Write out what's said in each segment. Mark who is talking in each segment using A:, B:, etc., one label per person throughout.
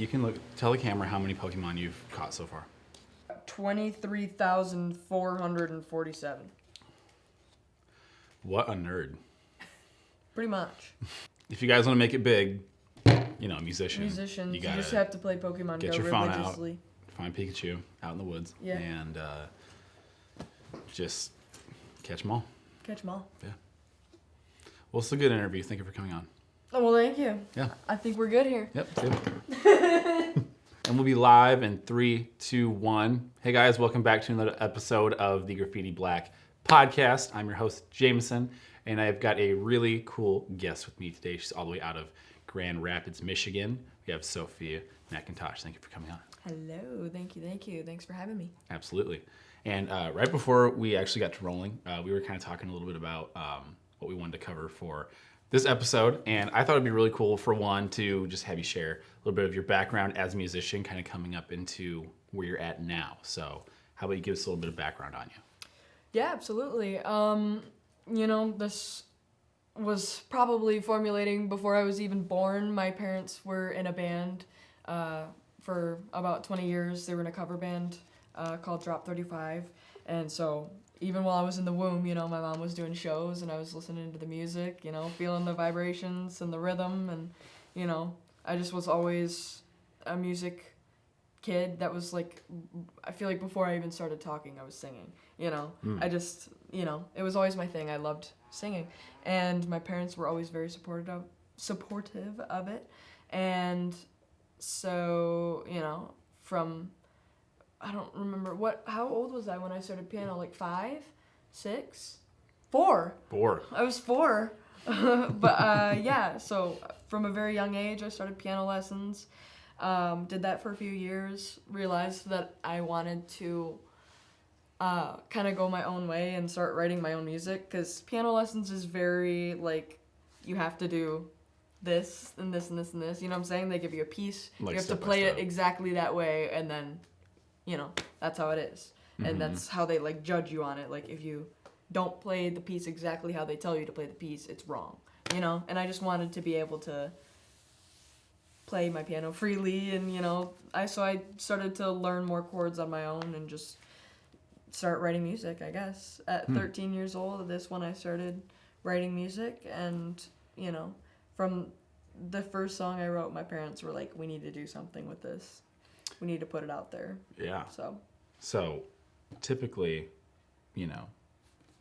A: you can tell the camera how many Pokemon you've caught so far.
B: 23,447.
A: What a nerd.
B: Pretty much.
A: If you guys want to make it big, musicians,
B: you just have to play Pokemon
A: get
B: Go
A: your phone
B: religiously.
A: out, find Pikachu out in the woods, and just catch them all.
B: Catch them all.
A: Yeah. Well, it's a good interview. Thank you for coming on.
B: Oh, well, thank you.
A: Yeah.
B: I think we're good here.
A: Yep. And we'll be live in 3, 2, 1. Hey guys, welcome back to another episode of the Graffiti Black podcast. I'm your host, Jameson, and I've got a really cool guest with me today. She's all the way out of Grand Rapids, Michigan. We have Sophia McIntosh. Thank you for coming on.
B: Hello. Thank you. Thanks for having me.
A: Absolutely. And right before we actually got to rolling, we were kind of talking a little bit about what we wanted to cover for this episode. And I thought it'd be really cool, for one, to just have you share a little bit of your background as a musician, kind of coming up into where you're at now. So how about you give us a little bit of background on you?
B: Yeah, absolutely. This was probably formulating before I was even born. My parents were in a band for about 20 years. They were in a cover band called Drop 35. And so even while I was in the womb, my mom was doing shows and I was listening to the music, feeling the vibrations and the rhythm. And, I just was always a music kid. That was I feel like before I even started talking, I was singing, I just, it was always my thing. I loved singing, and my parents were always very supportive of it. And so, from, I don't remember how old was I when I started piano? 5, 6, 4.
A: 4.
B: I was 4. But yeah, so from a very young age, I started piano lessons. Did that for a few years, realized that I wanted to kind of go my own way and start writing my own music, because piano lessons is very, you have to do this and this and this and this, you know what I'm saying? They give you a piece, you have to play it exactly that way, and then, that's how it is. Mm-hmm. And that's how they, judge you on it. If you don't play the piece exactly how they tell you to play the piece, it's wrong, And I just wanted to be able to play my piano freely, and I started to learn more chords on my own and just start writing music, I guess. At 13 years old, this when I started writing music, and from the first song I wrote, my parents were like, we need to do something with this, we need to put it out there.
A: Yeah. So typically,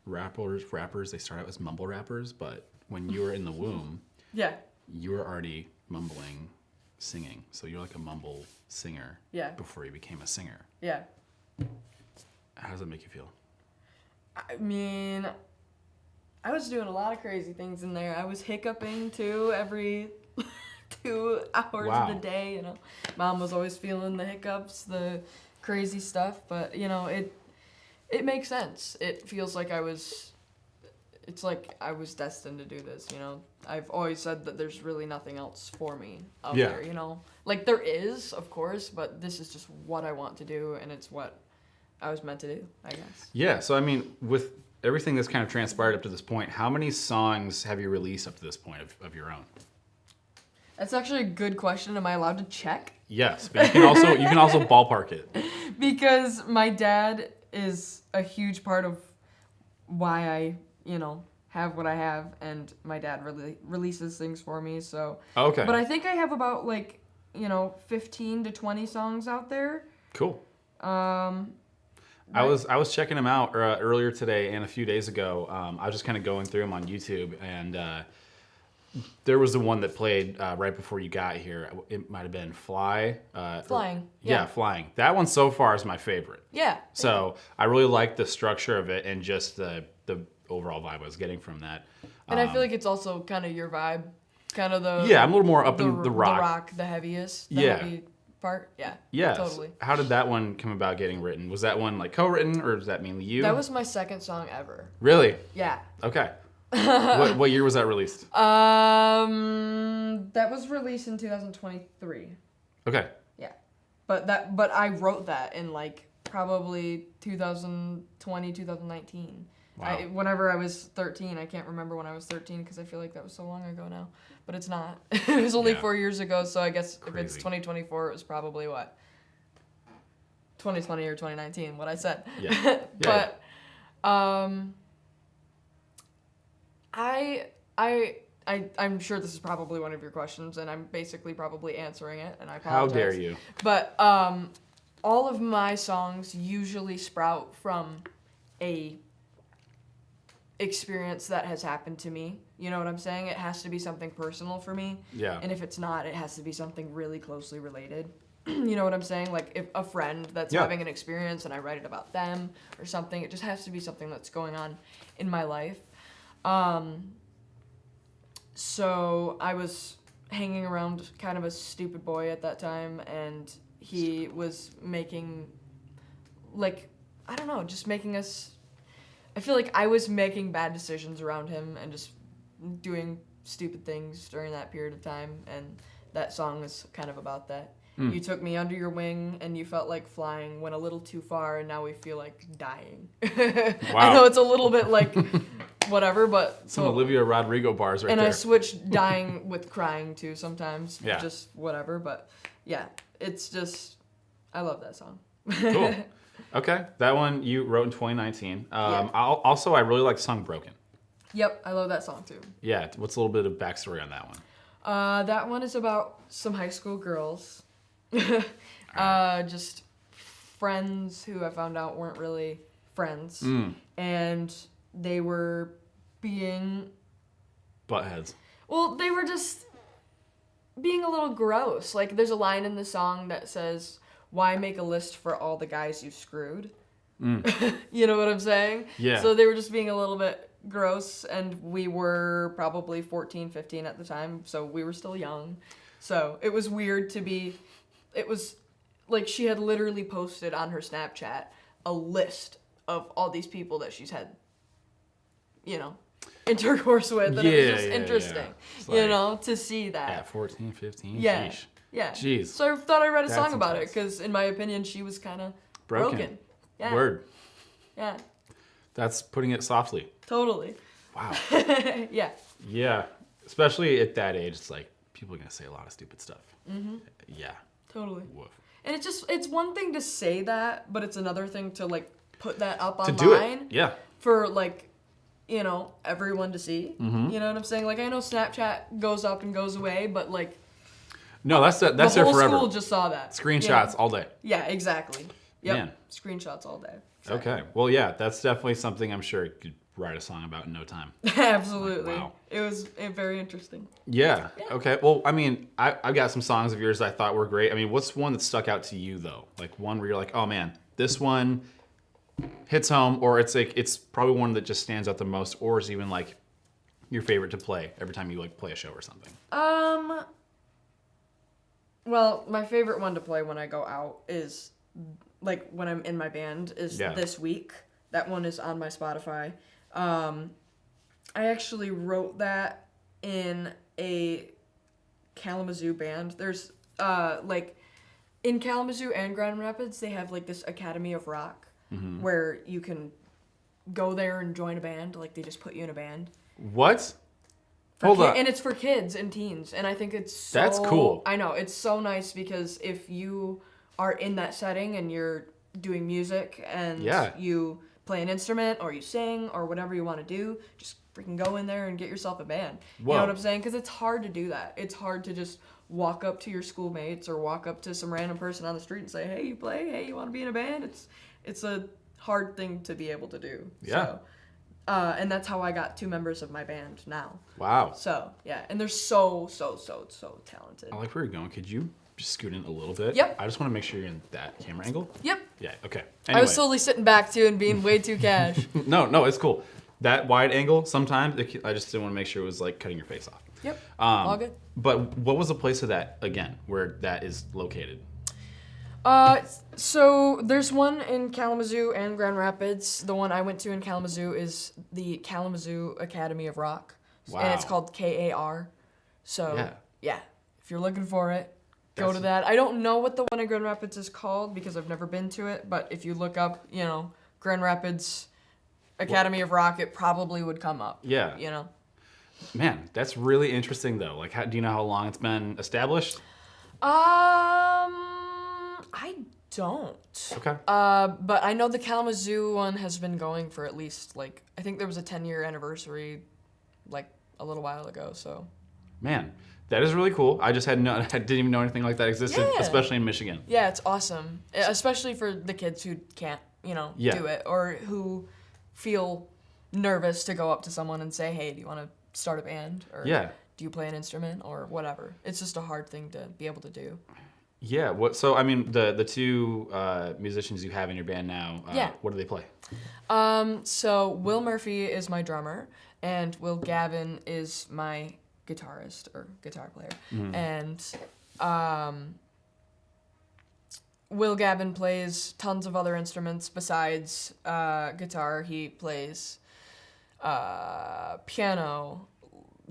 A: rappers, they start out as mumble rappers, but when you were in the womb,
B: yeah,
A: you were already mumbling, singing. So you're like a mumble singer.
B: Yeah.
A: Before you became a singer.
B: Yeah.
A: How does that make you feel?
B: I mean, I was doing a lot of crazy things in there. I was hiccuping too every 2 hours of the day, Mom was always feeling the hiccups, the crazy stuff, but it makes sense. It feels like I was destined to do this, I've always said that there's really nothing else for me out there, there is, of course, but this is just what I want to do, and it's what I was meant to do, I guess.
A: Yeah, so I mean, with everything that's kind of transpired up to this point, how many songs have you released up to this point of your own?
B: That's actually a good question. Am I allowed to check?
A: Yes, but you can also ballpark it.
B: Because my dad is a huge part of why I, have what I have, and my dad really releases things for me, so.
A: Okay.
B: But I think I have about 15 to 20 songs out there.
A: Cool.
B: Right.
A: I was checking them out earlier today and a few days ago. I was just kind of going through them on YouTube, and there was the one that played right before you got here. It might have been Fly.
B: Flying.
A: Yeah, Flying. That one so far is my favorite.
B: Yeah.
A: So I really like the structure of it and just the overall vibe I was getting from that.
B: And I feel like it's also kind of your vibe, kind of the.
A: Yeah, I'm a little more up in the rock.
B: The rock, the heaviest. The heavy part. Yeah.
A: Yes.
B: Totally.
A: How did that one come about getting written? Was that one co-written, or was that mainly you?
B: That was my second song ever.
A: Really?
B: Yeah.
A: Okay. What year was that released?
B: That was released in 2023.
A: Okay.
B: Yeah. But I wrote that in probably 2020, 2019.
A: Wow.
B: Whenever I was 13, I can't remember when I was 13 because I feel like that was so long ago now. But it's not. It was only 4 years ago, so I guess if it's 2024, it was probably what? 2020 or 2019, what I said.
A: Yeah.
B: But I'm sure this is probably one of your questions, and I'm basically probably answering it, and I apologize.
A: How dare you?
B: But all of my songs usually sprout from a experience that has happened to me. You know what I'm saying? It has to be something personal for me.
A: Yeah.
B: And if it's not, it has to be something really closely related. You know what I'm saying? Like if a friend that's
A: Yeah.
B: having an experience and I write it about them or something, it just has to be something that's going on in my life. So I was hanging around kind of a stupid boy at that time, and he was making, like, I don't know, just making us, I feel like I was making bad decisions around him and just doing stupid things during that period of time, and that song is kind of about that. You took me under your wing, and you felt like flying, went a little too far, and now we feel like dying.
A: Wow.
B: I know it's a little bit like whatever, but...
A: Some Olivia Rodrigo bars right
B: and
A: there.
B: I switched dying with crying, too, sometimes.
A: Yeah.
B: Just whatever, but yeah, it's just... I love that song.
A: Cool. Okay, that one you wrote in 2019.
B: Yeah.
A: Also, I really like the song Broken.
B: Yep, I love that song, too.
A: Yeah, what's a little bit of backstory on that one?
B: That one is about some high school girls. Just friends who I found out weren't really friends. And they were being...
A: Buttheads.
B: Well, they were just being a little gross. Like, there's a line in the song that says, "Why make a list for all the guys you screwed?" You know what I'm saying?
A: Yeah.
B: So they were just being a little bit gross, and we were probably 14, 15 at the time, so we were still young. So it was weird to be... It was like she had literally posted on her Snapchat a list of all these people that she's had, you know, intercourse with. And it was just interesting,
A: Like,
B: you know, to see that.
A: Yeah, 14, 15.
B: Yeah.
A: Sheesh.
B: Yeah.
A: Jeez.
B: So I thought I read a
A: That's
B: song about it
A: intense.
B: because, in my opinion, she was kind of
A: Broken.
B: Yeah.
A: Word.
B: Yeah.
A: That's putting it softly.
B: Totally.
A: Wow.
B: Yeah.
A: Yeah. Especially at that age, it's like people are going to say a lot of stupid stuff. Yeah.
B: Totally.
A: Woof.
B: And it's one thing to say that, but it's another thing to, like, put that up
A: To
B: online.
A: do it. Yeah.
B: For, like, you know, everyone to see. You know what I'm saying? Like, I know Snapchat goes up and goes away, but, like...
A: No, that's
B: the
A: there
B: whole
A: forever.
B: school just saw that.
A: Screenshots all day.
B: Yeah, exactly. Yep.
A: Man.
B: Screenshots all day. Exactly.
A: Okay. Well, yeah, that's definitely something I'm sure you could write a song about in no time.
B: Absolutely.
A: Wow.
B: It was very interesting.
A: Yeah. Okay. Well, I mean, I've got some songs of yours that I thought were great. I mean, what's one that stuck out to you though? Like one where you're like, oh man, this one hits home, or it's like it's probably one that just stands out the most, or is even like your favorite to play every time you like play a show or something.
B: Well, my favorite one to play when I go out is like when I'm in my band is This Week. That one is on my Spotify. I actually wrote that in a Kalamazoo band. There's like in Kalamazoo and Grand Rapids, they have like this Academy of Rock where you can go there and join a band. Like they just put you in a band.
A: What? Hold on.
B: And it's for kids and teens, and I think it's so...
A: That's cool.
B: I know, it's so nice because if you are in that setting and you're doing music and you play an instrument or you sing or whatever you want to do, just freaking go in there and get yourself a band.
A: Whoa.
B: You know what I'm saying? Because it's hard to do that. It's hard to just walk up to your schoolmates or walk up to some random person on the street and say, hey, you play? Hey, you want to be in a band? It's a hard thing to be able to do.
A: Yeah.
B: So, and that's how I got 2 members of my band now.
A: Wow.
B: So, yeah. And they're so talented.
A: I like where you're going. Could you just scoot in a little bit?
B: Yep.
A: I just want to make sure you're in that camera angle.
B: Yep.
A: Yeah, okay.
B: I was slowly sitting back, too, and being way too cash.
A: No, it's cool. That wide angle, sometimes, I just didn't want to make sure it was like cutting your face off.
B: Yep. All good.
A: But what was the place of that, again, where that is located?
B: So there's one in Kalamazoo and Grand Rapids. The one I went to in Kalamazoo is the Kalamazoo Academy of Rock.
A: Wow.
B: And it's called KAR. So, yeah. If you're looking for it, go to that. I don't know what the one in Grand Rapids is called because I've never been to it, but if you look up, Grand Rapids Academy of Rock, it probably would come up.
A: Yeah.
B: You know?
A: Man, that's really interesting though. Like, do you know how long it's been established?
B: I don't.
A: Okay.
B: But I know the Kalamazoo one has been going for at least, like, I think there was a 10-year anniversary, like, a little while ago, so.
A: Man, that is really cool. I didn't even know anything like that existed,
B: Yeah.
A: especially in Michigan.
B: Yeah, it's awesome. Especially for the kids who can't,
A: Yeah.
B: do it, or who feel nervous to go up to someone and say, hey, do you want to start a band? Or
A: Yeah.
B: do you play an instrument? Or whatever. It's just a hard thing to be able to do.
A: Yeah. So I mean, the two musicians you have in your band now.
B: Yeah.
A: What do they play?
B: So Will Murphy is my drummer, and Will Gavin is my guitarist or guitar player.
A: Mm-hmm.
B: And Will Gavin plays tons of other instruments besides guitar. He plays piano,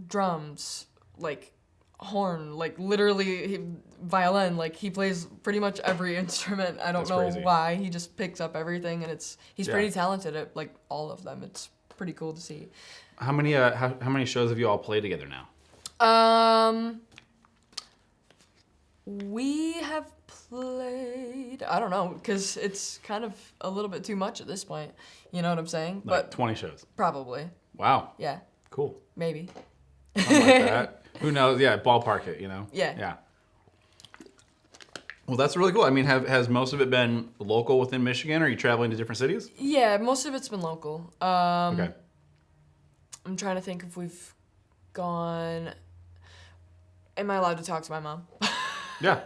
B: drums, like horn, like literally violin. Like he plays pretty much every instrument. I don't
A: That's
B: know
A: crazy.
B: why. He just picks up everything, and he's
A: Yeah.
B: pretty talented at like all of them. It's pretty cool to see.
A: How many shows have you all played together now?
B: We have played, I don't know, because it's kind of a little bit too much at this point. You know what I'm saying?
A: Like
B: But
A: 20 shows.
B: probably,
A: Wow.
B: yeah,
A: Cool.
B: maybe.
A: Something like that. Who knows? Yeah, ballpark it,
B: Yeah.
A: Yeah. Well, that's really cool. I mean, has most of it been local within Michigan, or are you traveling to different cities?
B: Yeah, most of it's been local.
A: Okay.
B: I'm trying to think if we've gone. Am I allowed to talk to my mom?
A: Yeah.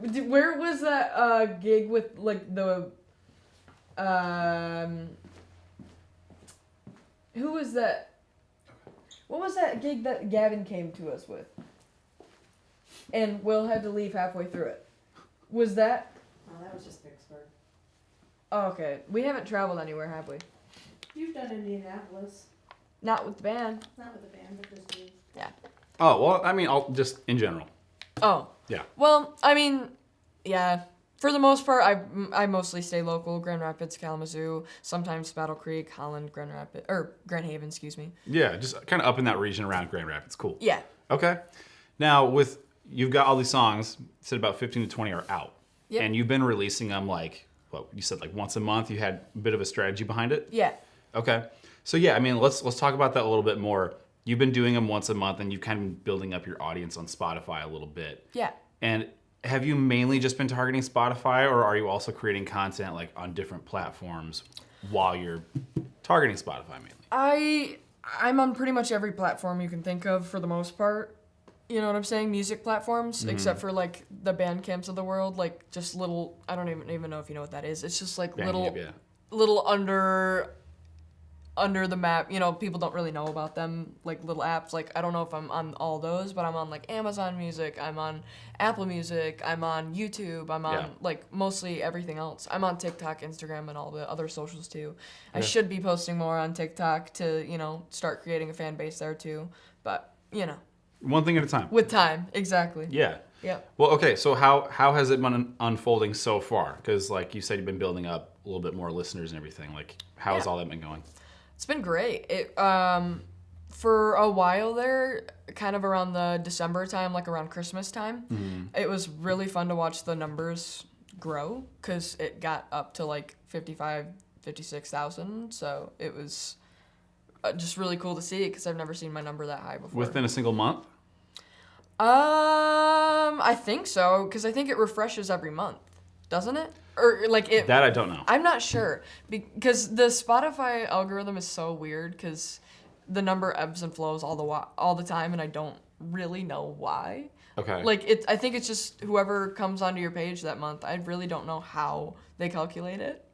B: Where was that gig with like the who was that? What was that gig that Gavin came to us with? And Will had to leave halfway through it. Was that?
C: Oh, that was just Vicksburg.
B: Oh, okay. We haven't traveled anywhere, have we?
C: You've done Indianapolis.
B: Not with the band.
C: Not with the band, but just you.
B: Yeah.
A: Oh, well, I mean, just in general.
B: Oh.
A: Yeah.
B: Well, I mean, yeah. For the most part, I mostly stay local. Grand Rapids, Kalamazoo, sometimes Battle Creek, Holland, Grand Haven, excuse me.
A: Yeah, just kind of up in that region around Grand Rapids. Cool.
B: Yeah.
A: Okay. Now, you've got all these songs, you said about 15 to 20 are out.
B: Yep.
A: And you've been releasing them you said like once a month. You had a bit of a strategy behind it?
B: Yeah.
A: Okay. So yeah, I mean, let's talk about that a little bit more. You've been doing them once a month, and you've kind of been building up your audience on Spotify a little bit.
B: Yeah.
A: And have you mainly just been targeting Spotify, or are you also creating content like on different platforms while you're targeting Spotify mainly?
B: I'm on pretty much every platform you can think of for the most part. You know what I'm saying? Music platforms, except for like the Bandcamps of the world, like just little. I don't even know if you know what that is. It's just like
A: Bandcamp, yeah.
B: little under the map. You know, people don't really know about them. Like little apps. Like I don't know if I'm on all those, but I'm on like Amazon Music. I'm on Apple Music. I'm on YouTube. I'm on like mostly everything else. I'm on TikTok, Instagram, and all the other socials too. I
A: Yeah.
B: should be posting more on TikTok to start creating a fan base there too. But
A: One thing at a time.
B: with time, exactly.
A: Yeah.
B: Yep.
A: Well, okay. So how has it been unfolding so far? Because like you said, you've been building up a little bit more listeners and everything. Like, how has
B: Yeah.
A: all that been going?
B: It's been great. It for a while there, kind of around the December time, like around Christmas time, it was really fun to watch the numbers grow because it got up to like 56,000. So it was just really cool to see because I've never seen my number that high before.
A: Within a single month?
B: I think so because I think it refreshes every month, doesn't it? Or like it.
A: That I don't know.
B: I'm not sure because the Spotify algorithm is so weird because the number ebbs and flows all the time, and I don't really know why.
A: Okay.
B: Like I think it's just whoever comes onto your page that month. I really don't know how they calculate it.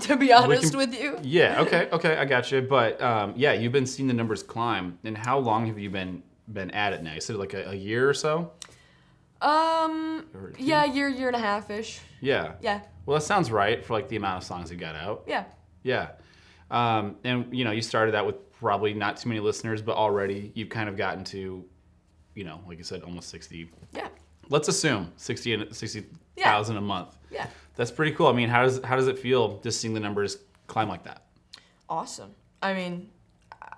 B: To be honest with you.
A: Yeah. Okay. I got you. But yeah, you've been seeing the numbers climb. And how long have you been at it now? You said like a year or so? Or two?
B: Yeah, year and a half ish.
A: Yeah.
B: Yeah.
A: Well, that sounds right for like the amount of songs you got out.
B: Yeah.
A: Yeah. And you started out with probably not too many listeners, but already you've kind of gotten to, like you said, almost 60.
B: Yeah.
A: Let's assume 60,000 a month.
B: Yeah.
A: That's pretty cool. I mean, how does it feel just seeing the numbers climb like that?
B: awesome. I mean,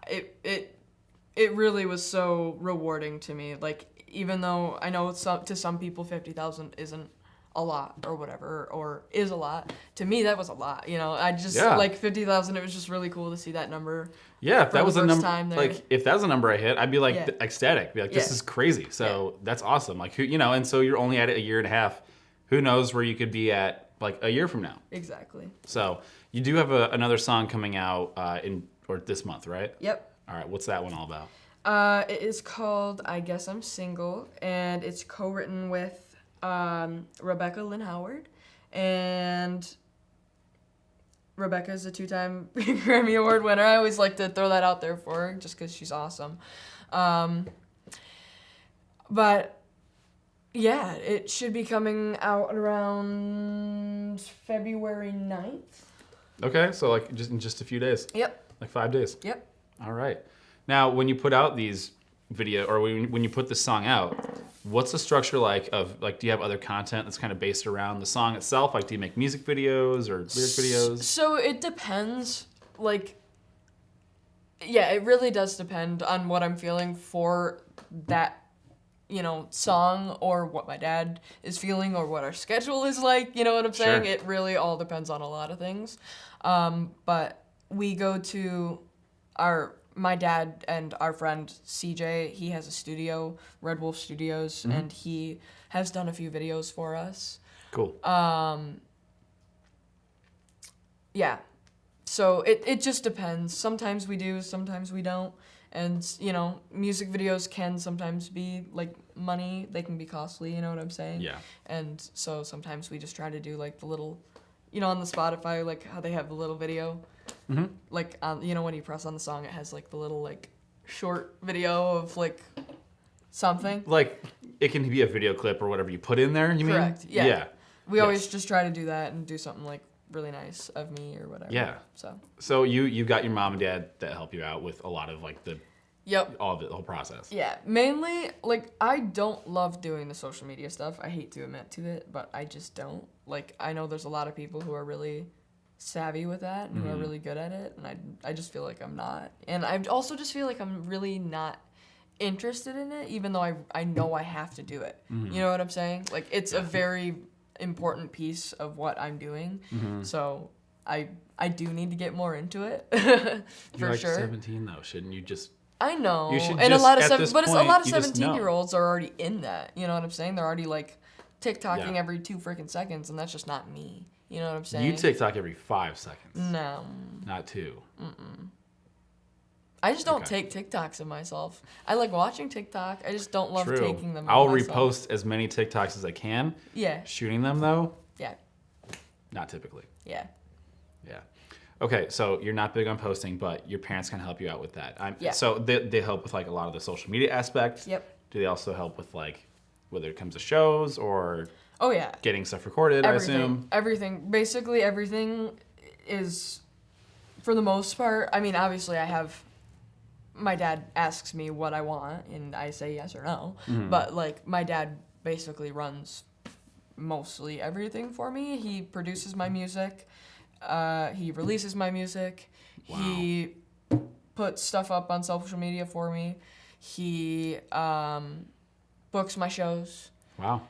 B: it really was so rewarding to me. Like, even though I know to some people 50,000 isn't a lot or whatever, or is a lot, to me that was a lot. You know, I just like 50,000. It was just really cool to see that number.
A: Yeah, if that was a number,
B: time
A: like if that was a number I hit, I'd be like ecstatic. Be like, this is crazy. So that's awesome. Like, who, you know, and so you're only at it a year and a half. Who knows where you could be at like a year from now?
B: Exactly.
A: So you do have another song coming out this month, right?
B: Yep.
A: All right. What's that one all about?
B: It is called I Guess I'm Single, and it's co-written with Rebecca Lynn Howard, and Rebecca is a 2-time Grammy Award winner. I always like to throw that out there for her just because she's awesome. But yeah, it should be coming out around February 9th.
A: Okay, so like just in just a few days.
B: Yep.
A: Like 5 days.
B: Yep.
A: All right. Now, when you put out these video, or when you put this song out, what's the structure like of, like, do you have other content that's kind of based around the song itself? Like, do you make music videos or lyric videos?
B: So it depends. Like, yeah, it really does depend on what I'm feeling for that, you know, song, or what my dad is feeling, or what our schedule is like. You know what I'm saying?
A: Sure.
B: It really all depends on a lot of things. But we go to my dad and our friend CJ. He has a studio, Red Wolf Studios, and he has done a few videos for us.
A: Cool.
B: Yeah. So it just depends. Sometimes we do, sometimes we don't. And, you know, music videos can sometimes be, like, money. They can be costly, you know what I'm saying?
A: Yeah.
B: And so sometimes we just try to do, like, the little, you know, on the Spotify, like, how they have the little video.
A: Mm-hmm.
B: Like, you know, when you press on the song, it has, like, the little, like, short video of, like, something.
A: Like, it can be a video clip or whatever you put in there, you mean?
B: Correct, yeah.
A: Yeah.
B: We always just try to do that and do something, like, really nice of me or whatever.
A: Yeah.
B: So
A: you've got your mom and dad that help you out with a lot of, like, all of it, the whole process.
B: Yeah, mainly, like, I don't love doing the social media stuff. I hate to admit to it, but I just don't. Like, I know there's a lot of people who are really savvy with that and who are really good at it, and I just feel like I'm not. And I also just feel like I'm really not interested in it, even though I know I have to do it. You know what I'm saying? Like, it's a very important piece of what I'm doing, so I do need to get more into it.
A: You're like
B: sure.
A: 17 though, shouldn't you just?
B: I know,
A: You should
B: and
A: just,
B: a lot of
A: at this point,
B: a lot of
A: you just know.
B: 17-year-olds are already in that. You know what I'm saying? They're already like TikToking
A: Yeah.
B: every 2 freaking seconds, and that's just not me. You know what I'm saying?
A: You TikTok every 5 seconds.
B: No,
A: Not 2.
B: I just don't
A: Okay.
B: take TikToks of myself. I like watching TikTok. I just don't love
A: True.
B: taking them.
A: I'll
B: of myself.
A: repost as many TikToks as I can.
B: Yeah,
A: Shooting them though,
B: yeah,
A: not typically.
B: yeah.
A: Yeah. Okay, so you're not big on posting, but your parents can help you out with that.
B: Yeah.
A: So they help with like a lot of the social media aspects.
B: Yep.
A: Do they also help with like whether it comes to shows or
B: Oh yeah.
A: getting stuff recorded?
B: Everything.
A: I assume.
B: Everything. Basically, everything is, for the most part. I mean, obviously, my dad asks me what I want, and I say yes or no. But like, my dad basically runs mostly everything for me. He produces my music. He releases my music.
A: Wow.
B: He puts stuff up on social media for me. He books my shows.
A: Wow.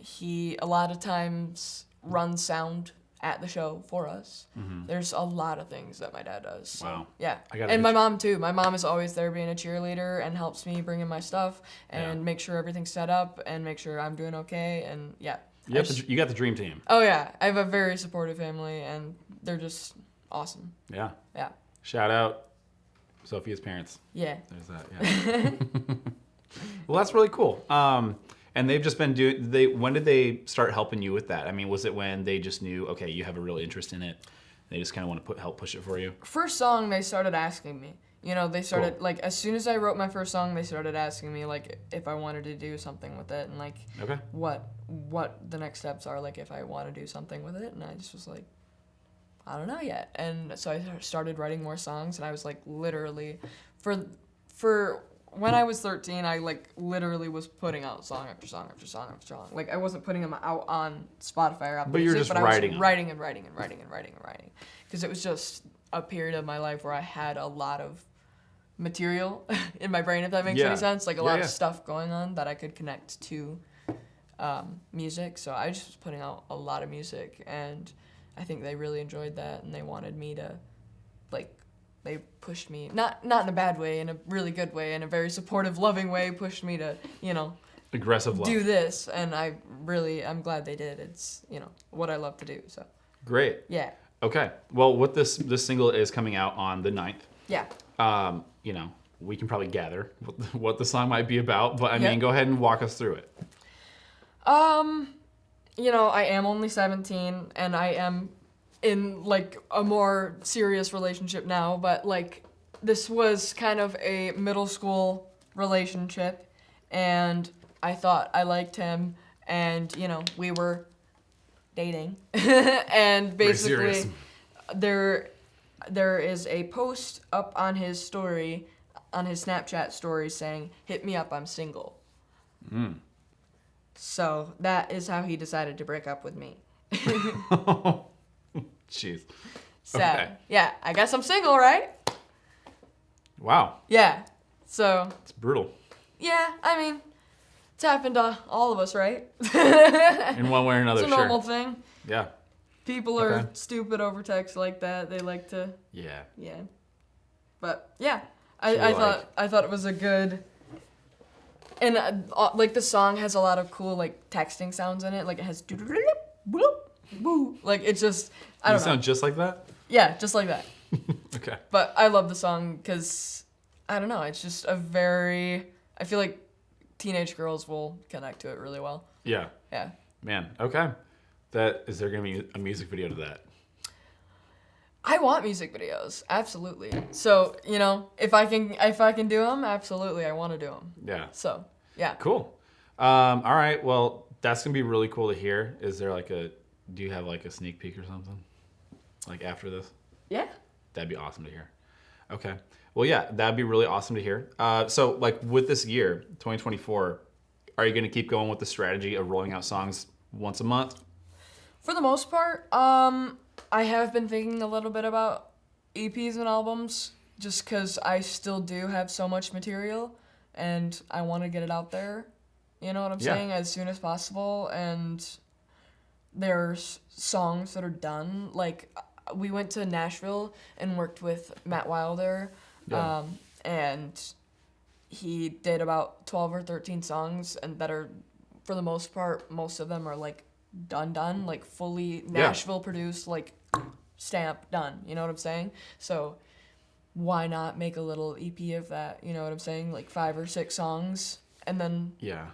B: He a lot of times runs sound at the show for us. There's a lot of things that my dad does. So,
A: Wow.
B: yeah.
A: I gotta
B: And
A: get
B: my mom too. My mom is always there being a cheerleader and helps me bring in my stuff and
A: Yeah.
B: make sure everything's set up and make sure I'm doing okay. And yeah.
A: You got the dream team.
B: Oh yeah. I have a very supportive family and they're just awesome.
A: Yeah.
B: Yeah.
A: Shout out Sophia's parents.
B: Yeah.
A: There's that. Yeah. Well, that's really cool. And they've just been when did they start helping you with that? I mean, was it when they just knew, okay, you have a real interest in it? They just kind of want to help push it for you?
B: First song, they started asking me. You know, they started,
A: Cool.
B: like, as soon as I wrote my first song, they started asking me, like, if I wanted to do something with it and, like,
A: Okay.
B: what the next steps are, like, if I want to do something with it. And I just was like, I don't know yet. And so I started writing more songs, and I was, like, literally, for when I was 13, I, like, literally was putting out song after song after song after song. Like, I wasn't putting them out on Spotify or Apple
A: But you were
B: Music,
A: just
B: but
A: writing
B: I was
A: them.
B: writing and writing and writing and writing and writing. Because it was just, a period of my life where I had a lot of material in my brain, if that makes
A: Yeah.
B: any sense. Like a
A: Yeah,
B: lot
A: yeah.
B: of stuff going on that I could connect to music. So I just was putting out a lot of music, and I think they really enjoyed that, and they wanted me to, like, they pushed me, not in a bad way, in a really good way, in a very supportive, loving way, pushed me to, you know,
A: Aggressive love.
B: do this, and I'm glad they did. It's, you know, what I love to do, so.
A: Great.
B: Yeah.
A: Okay. Well, what this single is coming out on the 9th.
B: Yeah.
A: You know, we can probably gather what the song might be about, but I
B: Yeah.
A: mean, go ahead and walk us through it.
B: You know, I am only 17, and I am in, like, a more serious relationship now, but, like, this was kind of a middle school relationship, and I thought I liked him, and, you know, we were dating, and basically
A: serious.
B: there is a post up on his story, on his Snapchat story, saying, "Hit me up, I'm single." So that is how he decided to break up with me.
A: Jeez.
B: So,
A: Okay.
B: yeah, I guess I'm single, right?
A: Wow.
B: Yeah. So,
A: It's brutal.
B: yeah, I mean, it's happened to all of us, right?
A: In one way or another,
B: It's a normal
A: sure.
B: thing.
A: Yeah.
B: People are
A: Okay.
B: stupid over text like that. They like to,
A: Yeah.
B: yeah. But, yeah,
A: So you're
B: I thought it was a good... And, like, the song has a lot of cool, like, texting sounds in it. Like, it has... Like, it's just... I
A: Does
B: don't
A: it
B: know.
A: sound just like that?
B: Yeah, just like that.
A: Okay.
B: But I love the song because, I don't know, it's just a very... I feel like teenage girls will connect to it really well.
A: Yeah.
B: Yeah.
A: Man. Okay. Is there gonna be a music video to that?
B: I want music videos, absolutely. So, you know, if I can do them, absolutely, I want to do them.
A: Yeah.
B: So, yeah.
A: Cool. All right. Well, that's gonna be really cool to hear. Is there do you have like a sneak peek or something? Like after this?
B: Yeah.
A: That'd be awesome to hear. Okay. Well, yeah, that'd be really awesome to hear. So like with this year, 2024, are you gonna keep going with the strategy of rolling out songs once a month?
B: For the most part, I have been thinking a little bit about EPs and albums, just because I still do have so much material, and I want to get it out there. You know what I'm
A: Yeah.
B: saying? As soon as possible, and there's songs that are done. Like, we went to Nashville and worked with Matt Wilder,
A: Yeah.
B: and he did about 12 or 13 songs, and that are, for the most part, most of them are, like, done, like, fully Nashville produced, like, stamp, done. You know what I'm saying? So why not make a little EP of that? You know what I'm saying? Like 5 or 6 songs, and then
A: Yeah.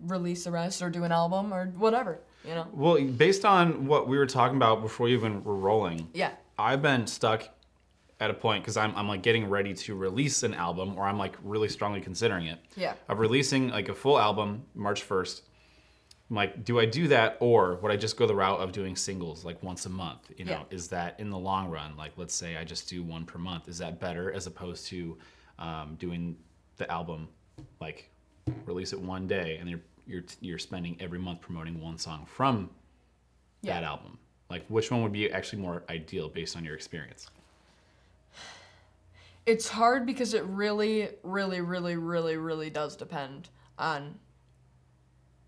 B: release the rest, or do an album, or whatever, you know?
A: Well, based on what we were talking about before we even were rolling,
B: Yeah.
A: I've been stuck at a point because I'm like getting ready to release an album, or I'm like really strongly considering it.
B: Yeah.
A: Of releasing like a full album March 1st. I'm like, do I do that, or would I just go the route of doing singles like once a month? You know,
B: Yeah.
A: is that in the long run? Like, let's say I just do one per month. Is that better as opposed to doing the album, like release it one day and you're spending every month promoting one song from that album? Like, which one would be actually more ideal based on your experience?
B: It's hard because it really, really, really, really, really does depend on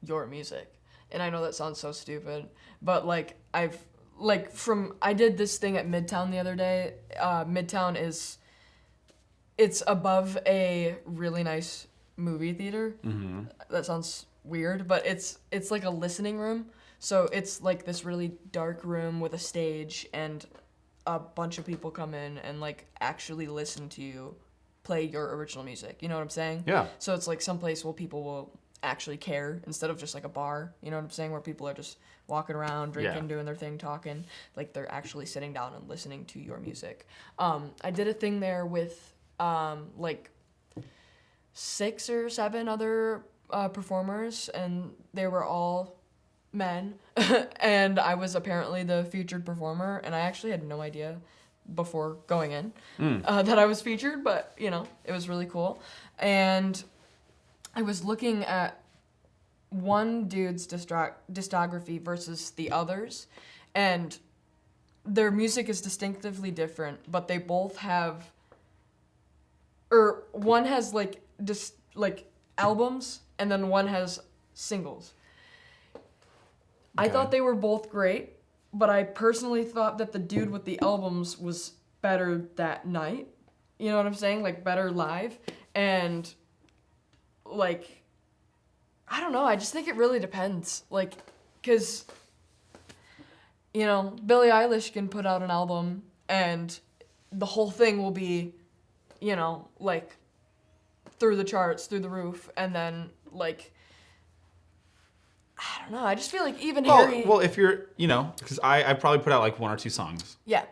B: your music. And I know that sounds so stupid, but like I did this thing at Midtown the other day. Midtown it's above a really nice movie theater.
A: Mm-hmm.
B: That sounds weird, but it's like a listening room. So it's like this really dark room with a stage, and a bunch of people come in and like actually listen to you play your original music. You know what I'm saying?
A: Yeah.
B: So it's like someplace where people will actually care instead of just like a bar. You know what I'm saying? Where people are just walking around, drinking, doing their thing, talking. Like, they're actually sitting down and listening to your music. I did a thing there with like 6 or 7 other performers, and they were all men. And I was apparently the featured performer, and I actually had no idea before going in that I was featured, but, you know, it was really cool. And I was looking at one dude's discography versus the others, and their music is distinctively different, but they both have, or one has like just like albums, and then one has singles. I
A: Okay.
B: thought they were both great, but I personally thought that the dude with the albums was better that night. You know what I'm saying? Like better live. And like, I don't know. I just think it really depends. Like, cause, you know, Billie Eilish can put out an album and the whole thing will be, you know, like through the charts, through the roof. And then like, I don't know. I just feel like even Harry.
A: Well, if you're, you know, because I probably put out like 1 or 2 songs.
B: Yeah.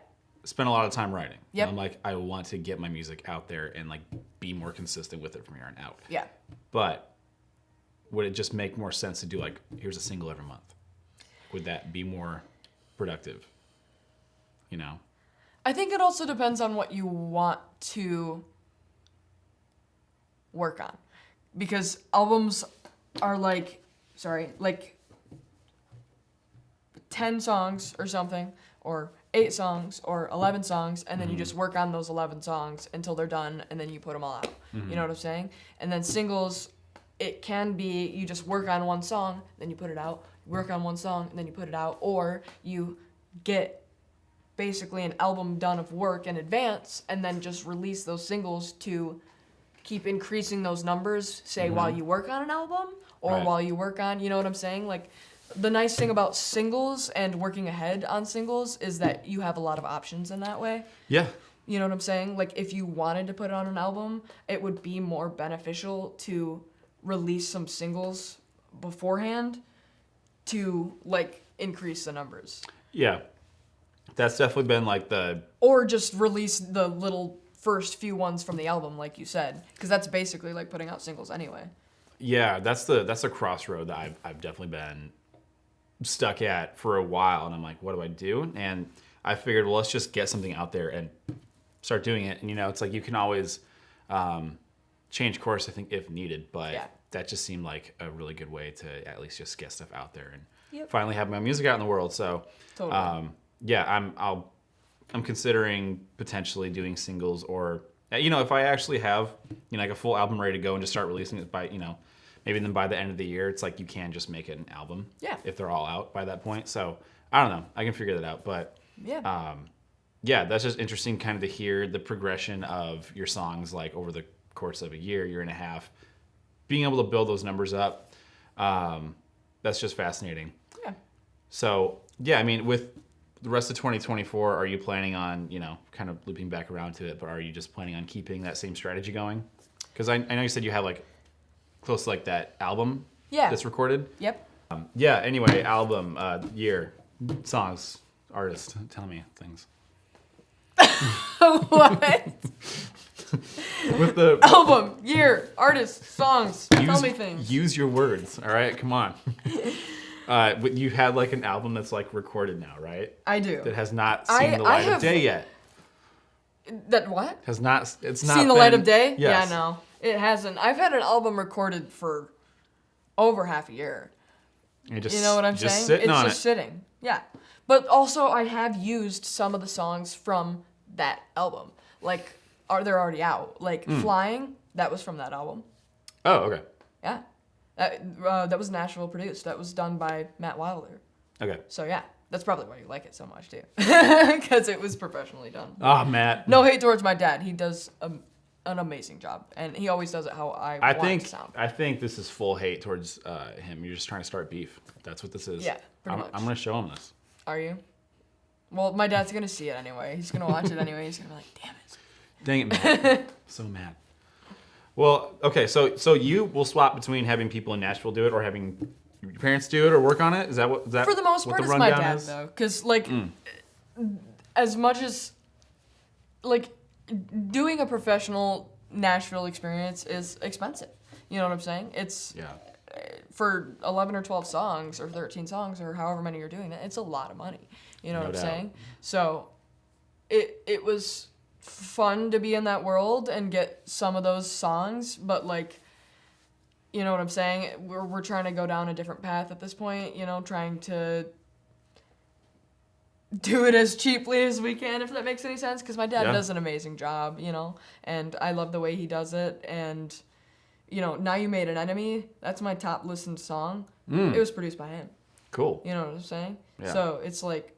A: Spent a lot of time writing.
B: Yep.
A: And I'm like, I want to get my music out there and like be more consistent with it from here on out.
B: Yeah.
A: But would it just make more sense to do like, here's a single every month? Would that be more productive? You know?
B: I think it also depends on what you want to work on. Because albums are like 10 songs or something, or 8 songs or 11 songs, and then you just work on those 11 songs until they're done, and then you put them all out. You know what I'm saying? And then singles, it can be you just work on one song, then you put it out, work on one song, and then you put it out, or you get basically an album done of work in advance, and then just release those singles to keep increasing those numbers, say, while you work on an album, or
A: Right.
B: while you work on, you know what I'm saying? Like, the nice thing about singles and working ahead on singles is that you have a lot of options in that way.
A: Yeah.
B: You know what I'm saying? Like, if you wanted to put it on an album, it would be more beneficial to release some singles beforehand to, like, increase the numbers.
A: Yeah. That's definitely been like the...
B: Or just release the little first few ones from the album, like you said. Because that's basically like putting out singles anyway.
A: Yeah, that's the crossroad that I've definitely been stuck at for a while, and I'm like, what do I do? And I figured, well, let's just get something out there and start doing it. And you know, it's like you can always change course, I think, if needed. But
B: Yeah.
A: that just seemed like a really good way to at least just get stuff out there and
B: Yep.
A: finally have my music out in the world. So
B: Totally.
A: yeah, I'm considering potentially doing singles, or you know, if I actually have, you know, like a full album ready to go and just start releasing it by, you know, maybe then by the end of the year, it's like you can just make it an album.
B: Yeah.
A: If they're all out by that point. So I don't know. I can figure that out. But
B: Yeah.
A: yeah, that's just interesting kind of to hear the progression of your songs like over the course of a year and a half, being able to build those numbers up. That's just fascinating.
B: Yeah.
A: So yeah, I mean, with the rest of 2024, are you planning on, you know, kind of looping back around to it, but are you just planning on keeping that same strategy going? Because I know you said you have like close to like that album
B: Yeah.
A: that's recorded.
B: Yep.
A: Yeah, anyway, album, year, songs, artist, tell me things.
B: What?
A: With the
B: Album, year, artist, songs. Tell me things.
A: Use your words, all right? Come on. But you had like an album that's like recorded now, right?
B: I do.
A: That has not
B: I-
A: seen the
B: I
A: light of
B: have-
A: day yet.
B: That what?
A: Has not. It's not
B: Seen the light
A: been-
B: of day?
A: Yes.
B: Yeah, no. It hasn't. I've had an album recorded for over half a year.
A: You're just,
B: You know what I'm
A: just
B: saying?
A: Sitting
B: It's
A: on
B: just
A: it.
B: sitting. Yeah. But also I have used some of the songs from that album. Like they're already out. Like
A: Hmm.
B: Flying, that was from that album.
A: Oh, okay.
B: Yeah. That was Nashville produced. That was done by Matt Wilder.
A: Okay.
B: So yeah, that's probably why you like it so much too. Because it was professionally done.
A: Ah, Matt.
B: No hate towards my dad. He does an amazing job, and he always does it how I want it to sound.
A: I think this is full hate towards him. You're just trying to start beef. That's what this is.
B: Yeah, pretty much.
A: I'm gonna show him this.
B: Are you? Well, my dad's gonna see it anyway. He's gonna watch it anyway. He's gonna be like, "Damn it."
A: Dang it, Matt. So mad. Well, okay, so you will swap between having people in Nashville do it or having your parents do it or work on it? Is that what? Is that
B: For the most
A: what
B: part,
A: the
B: it's my
A: rundown
B: dad
A: is?
B: though, because like, as much as like doing a professional Nashville experience is expensive. You know what I'm saying? It's
A: Yeah.
B: for 11 or 12 songs or 13 songs or however many you're doing that. It's a lot of money. You know
A: No
B: what I'm
A: doubt.
B: saying? So it was fun to be in that world and get some of those songs, but like, you know what I'm saying? We're trying to go down a different path at this point, you know, trying to do it as cheaply as we can, if that makes any sense, because my dad
A: Yeah.
B: does an amazing job, and I love the way he does it. And Now You Made an Enemy, that's my top listened song. It was produced by him.
A: Cool.
B: You know what I'm saying?
A: Yeah.
B: So it's like,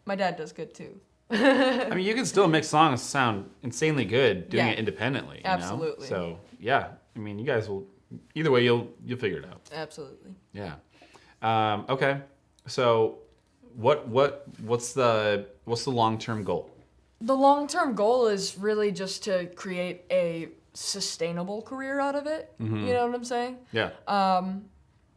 B: my dad does good too.
A: I mean, you can still make songs sound insanely good doing
B: Yeah.
A: it independently.
B: Absolutely.
A: So yeah, I mean, you guys will. Either way, you'll figure it out.
B: Absolutely.
A: Yeah. Okay. So, what's the long-term goal?
B: The long-term goal is really just to create a sustainable career out of it.
A: Mm-hmm.
B: You know what I'm saying?
A: Yeah.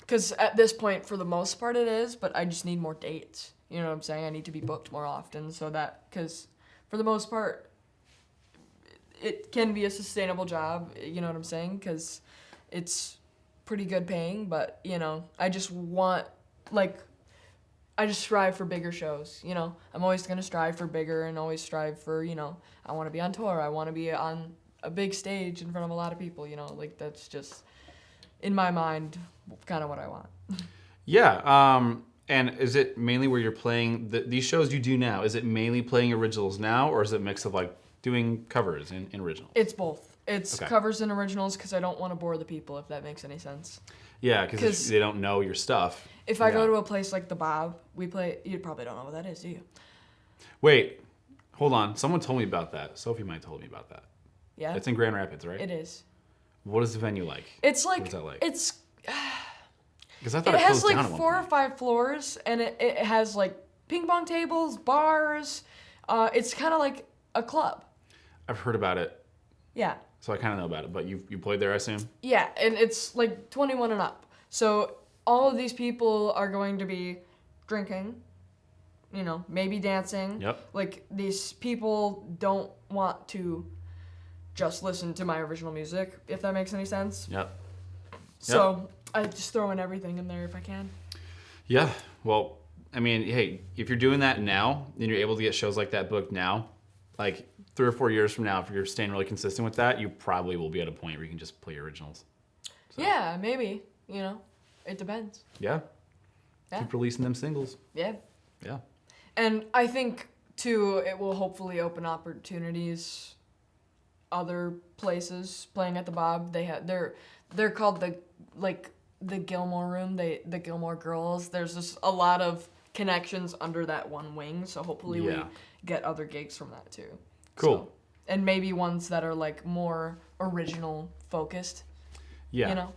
B: Because at this point, for the most part, it is, but I just need more dates. You know what I'm saying? I need to be booked more often because for the most part, it can be a sustainable job. You know what I'm saying? Because it's pretty good paying, but, I just want, I just strive for bigger shows, I'm always going to strive for bigger and always strive for, I want to be on tour. I want to be on a big stage in front of a lot of people, that's just, in my mind, kind of what I want.
A: Yeah. And is it mainly where you're playing these shows you do now? Is it mainly playing originals now, or is it a mix of like doing covers and originals?
B: It's both. It's
A: Okay.
B: covers and originals because I don't want to bore the people, if that makes any sense.
A: Yeah, because
B: 'Cause
A: they don't know your stuff.
B: If I go
A: Yeah.
B: to a place like the Bob, we play. You probably don't know what that is, do you?
A: Wait, hold on. Someone told me about that. Sophie might have told me about that.
B: Yeah,
A: It's in Grand Rapids, right?
B: it is.
A: What is the venue like?
B: It's like,
A: What is that like?
B: it's.
A: Because I thought
B: It
A: it
B: has
A: closed down
B: like
A: at one
B: 4 or
A: point.
B: 5 floors, and it has like ping pong tables, bars. It's kind of like a club.
A: I've heard about it,
B: Yeah.
A: so I kind of know about it. But you played there, I assume?
B: Yeah, and it's like 21 and up. So all of these people are going to be drinking, maybe dancing.
A: Yep.
B: Like, these people don't want to just listen to my original music, if that makes any sense.
A: Yep.
B: So I just throw in everything in there if I can.
A: Yeah. Well, I mean, hey, if you're doing that now, and you're able to get shows like that booked now, like 3 or 4 years from now, if you're staying really consistent with that, you probably will be at a point where you can just play your originals. So,
B: Yeah, maybe. It depends.
A: Yeah.
B: Yeah.
A: Keep releasing them singles.
B: Yeah.
A: Yeah.
B: And I think, too, it will hopefully open opportunities other places playing at the Bob. They're called the Gilmore Room, the Gilmore Girls. There's just a lot of connections under that one wing, so hopefully we
A: Yeah.
B: get other gigs from that too.
A: Cool.
B: So, and maybe ones that are like more original focused.
A: Yeah.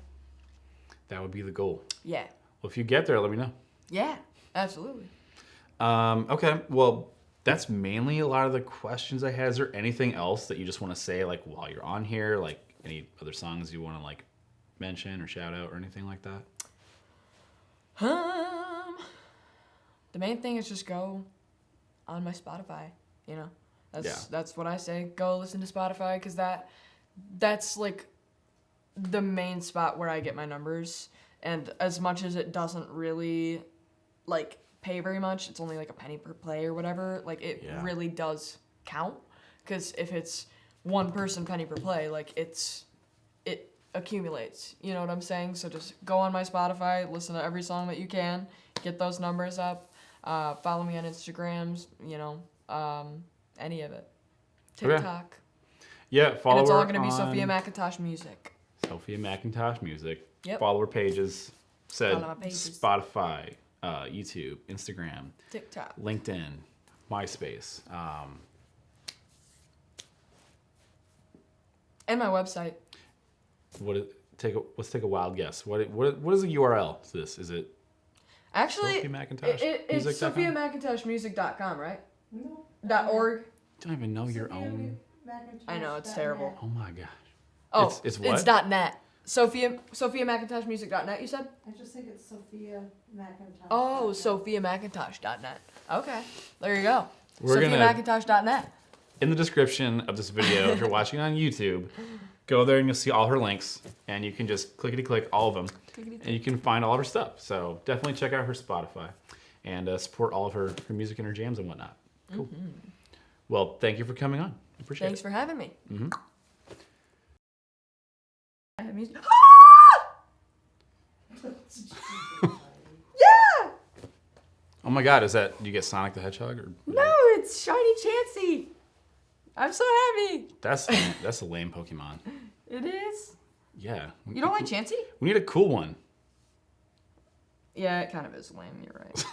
A: That would be the goal.
B: Yeah.
A: Well, if you get there, let me know.
B: Yeah, absolutely.
A: Okay. Well, that's mainly a lot of the questions I had. Is there anything else that you just want to say, like, while you're on here? Like, any other songs you want to, like, mention or shout out or anything like that?
B: The main thing is just go on my Spotify, That's what I say. Go listen to Spotify, because that's like the main spot where I get my numbers. And as much as it doesn't really like pay very much, it's only like a penny per play or whatever, like it
A: Yeah.
B: really does count. Because if it's one person penny per play, like it accumulates, you know what I'm saying? So just go on my Spotify, listen to every song that you can, get those numbers up, follow me on Instagrams, any of it.
A: Okay.
B: TikTok.
A: Yeah, follow
B: And it's all
A: her
B: going to be
A: on
B: Sophia McIntosh Music.
A: Sophia McIntosh Music.
B: Yep.
A: Follow her pages. Said
B: Follow my pages.
A: Spotify, YouTube, Instagram,
B: TikTok.
A: LinkedIn, MySpace.
B: And my website.
A: Let's take a wild guess. What is the URL to this? Is it
B: Actually,
A: Sophia McIntosh
B: it's
A: music.com?
B: SophiaMcIntoshMusic.com, right?
C: No.
B: .org.
A: Don't even know your own.
B: I know, it's terrible.
A: Oh my gosh.
B: Oh,
A: It's what?
B: It's .net. SophiaMcIntoshMusic.net, you said?
C: I just think it's Sophia McIntosh.
B: Oh, SophiaMcIntosh.net. Okay, there you go.
A: We're gonna-
B: SophiaMcIntosh.net.
A: In the description of this video, if you're watching on YouTube, go there and you'll see all her links, and you can just clickety-click all of them, and you can find all of her stuff. So definitely check out her Spotify, and support all of her music and her jams and whatnot. Cool. Well, thank you for coming on. Appreciate
B: Thanks
A: it.
B: for having me.
A: Mhm.
B: I have music.
A: Oh my God, do you get Sonic the Hedgehog? Or
B: No, it's Shiny Chansey. I'm so happy.
A: That's a lame Pokemon.
B: It is.
A: Yeah.
B: You don't like Chansey?
A: We need a cool one.
B: Yeah, it kind of is lame. You're right.